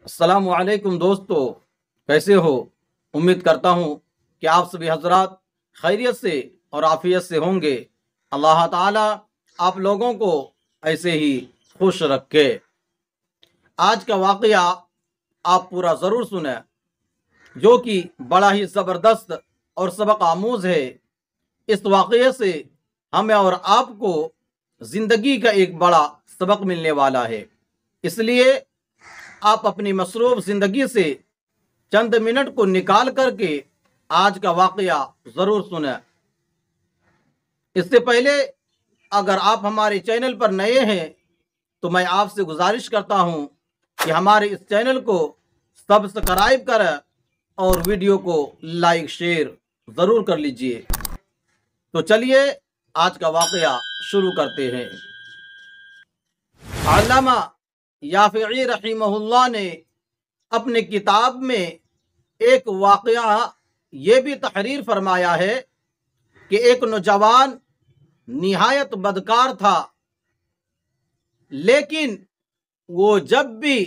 अस्सलामु अलैकुम दोस्तों, कैसे हो। उम्मीद करता हूँ कि आप सभी हजरात खैरियत से और आफियत से होंगे। अल्लाह ताला आप लोगों को ऐसे ही खुश रखे। आज का वाक़या आप पूरा ज़रूर सुने, जो कि बड़ा ही ज़बरदस्त और सबक आमूज़ है। इस वाक़ये से हमें और आपको ज़िंदगी का एक बड़ा सबक मिलने वाला है। इसलिए आप अपनी मसरूफ़ ज़िंदगी से चंद मिनट को निकाल करके आज का वाक़या ज़रूर सुने। इससे पहले अगर आप हमारे चैनल पर नए हैं तो मैं आपसे गुजारिश करता हूं कि हमारे इस चैनल को सब्सक्राइब करें और वीडियो को लाइक शेयर ज़रूर कर लीजिए। तो चलिए आज का वाक़या शुरू करते हैं। अल्लामा याफ़ी रहिमहुल्लाह ने अपने किताब में एक वाक़या ये भी तहरीर फरमाया है कि एक नौजवान निहायत बदकार था, लेकिन वो जब भी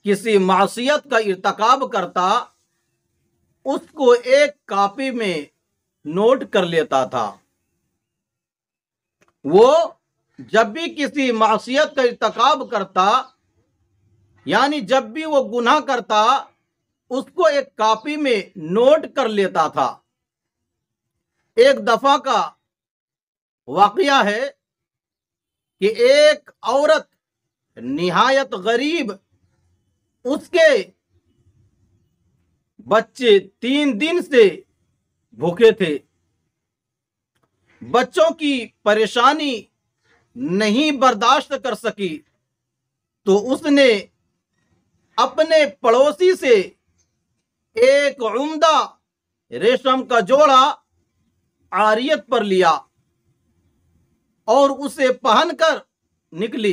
किसी मासियत का इर्तिकाब करता उसको एक कॉपी में नोट कर लेता था। वो जब भी किसी मासियत का इर्तिकाब करता, यानी जब भी वो गुनाह करता, उसको एक कॉपी में नोट कर लेता था। एक दफा का वाक़या है कि एक औरत निहायत गरीब, उसके बच्चे 3 दिन से भूखे थे। बच्चों की परेशानी नहीं बर्दाश्त कर सकी तो उसने अपने पड़ोसी से एक उम्दा रेशम का जोड़ा आरियत पर लिया और उसे पहनकर निकली।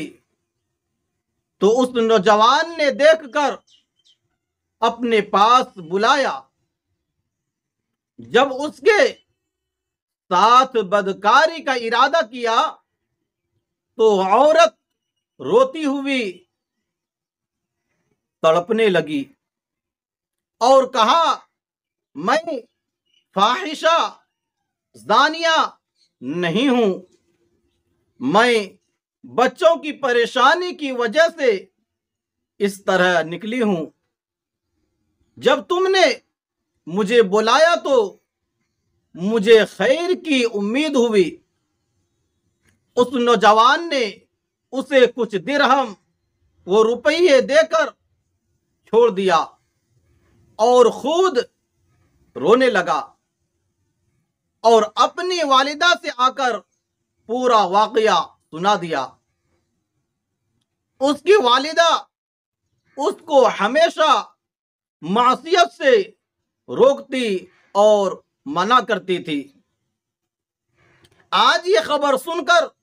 तो उस नौजवान ने देखकर अपने पास बुलाया। जब उसके साथ बदकारी का इरादा किया तो औरत रोती हुई तड़पने लगी और कहा, मैं फाहिशा ज़ानिया नहीं हूं, मैं बच्चों की परेशानी की वजह से इस तरह निकली हूं। जब तुमने मुझे बुलाया तो मुझे खैर की उम्मीद हुई। उस नौजवान ने उसे कुछ दिरहम वो रुपये देकर छोड़ दिया और खुद रोने लगा और अपनी वालिदा से आकर पूरा वाक़या सुना दिया। उसकी वालिदा उसको हमेशा मासियत से रोकती और मना करती थी। आज ये खबर सुनकर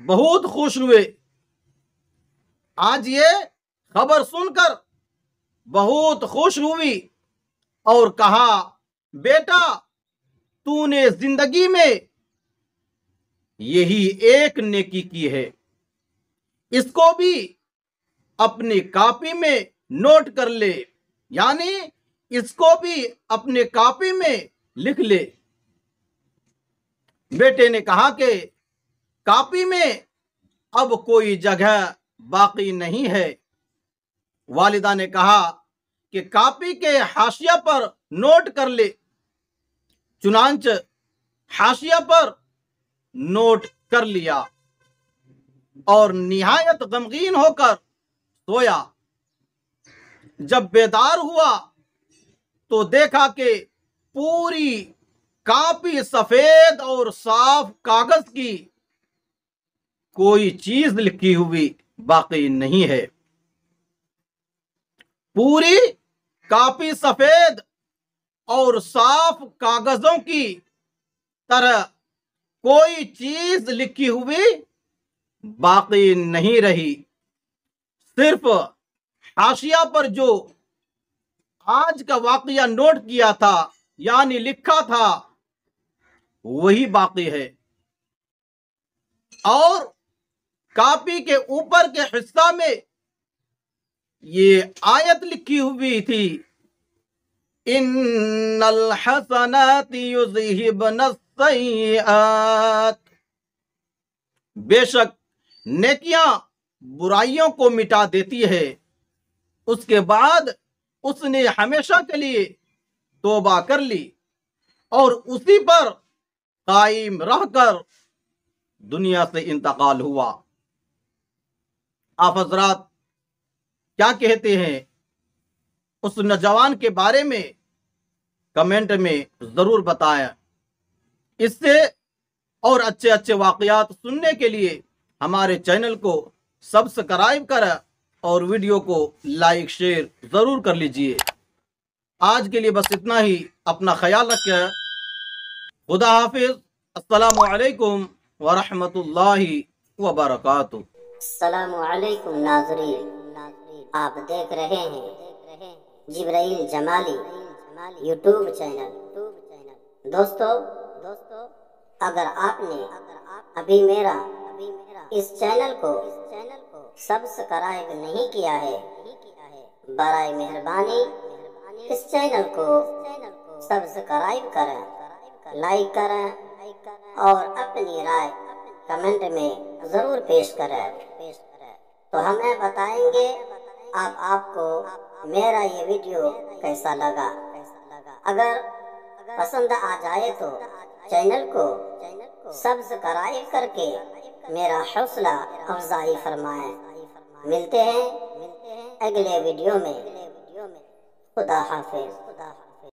बहुत खुश हुए। आज ये खबर सुनकर बहुत खुश हुई और कहा, बेटा तूने जिंदगी में यही एक नेकी की है, इसको भी अपनी कॉपी में नोट कर ले, यानी इसको भी अपने कॉपी में लिख ले। बेटे ने कहा कि कॉपी में अब कोई जगह बाकी नहीं है। वालिदा ने कहा कि कॉपी के हाशिया पर नोट कर ले। चुनांच हाशिया पर नोट कर लिया और निहायत गमगीन होकर सोया। जब बेदार हुआ तो देखा कि पूरी कॉपी सफेद और साफ कागज की कोई चीज लिखी हुई बाकी नहीं है। पूरी कॉपी सफेद और साफ कागजों की तरह कोई चीज लिखी हुई बाकी नहीं रही। सिर्फ हाशिया पर जो आज का वाक़या नोट किया था, यानी लिखा था, वही बाकी है। और कॉपी के ऊपर के हिस्सा में یہ آیت لکھی ہوئی تھی، ان الحسنات یذہبن السیئات، بے شک نیکیاں برائیوں کو مٹا دیتی ہے۔ اس کے بعد اس نے ہمیشہ کے لیے توبہ کر لی اور اسی پر قائم رہ کر دنیا سے انتقال ہوا۔ آپ حضرات کیا کہتے ہیں اس نوجوان کے بارے میں؟ کمنٹ میں ضرور بتائیں۔ اس سے اور اچھے اچھے واقعات سننے کے لیے ہمارے چینل کو سبسکرائب کریں اور ویڈیو کو لائک شیئر ضرور کر لیجئے۔ آج کے لیے بس اتنا ہی، اپنا خیال رکھیں، خدا حافظ، السلام علیکم ورحمۃ اللہ وبرکاتہ۔ السلام علیکم ناظرین، آپ دیکھ رہے ہیں جبرائیل جمالی یوٹیوب چینل۔ دوستو، اگر آپ نے ابھی میرا اس چینل کو سبسکرائب نہیں کیا ہے، برائے مہربانی اس چینل کو سبسکرائب کریں، لائک کریں اور اپنی رائے کمنٹ میں ضرور پیش کریں، تو ہمیں بتائیں گے آپ کو میرا یہ ویڈیو کیسا لگا۔ اگر پسند آ جائے تو چینل کو سبسکرائب کر کے میرا حوصلہ افزائی فرمائیں۔ ملتے ہیں اگلے ویڈیو میں، خدا حافظ۔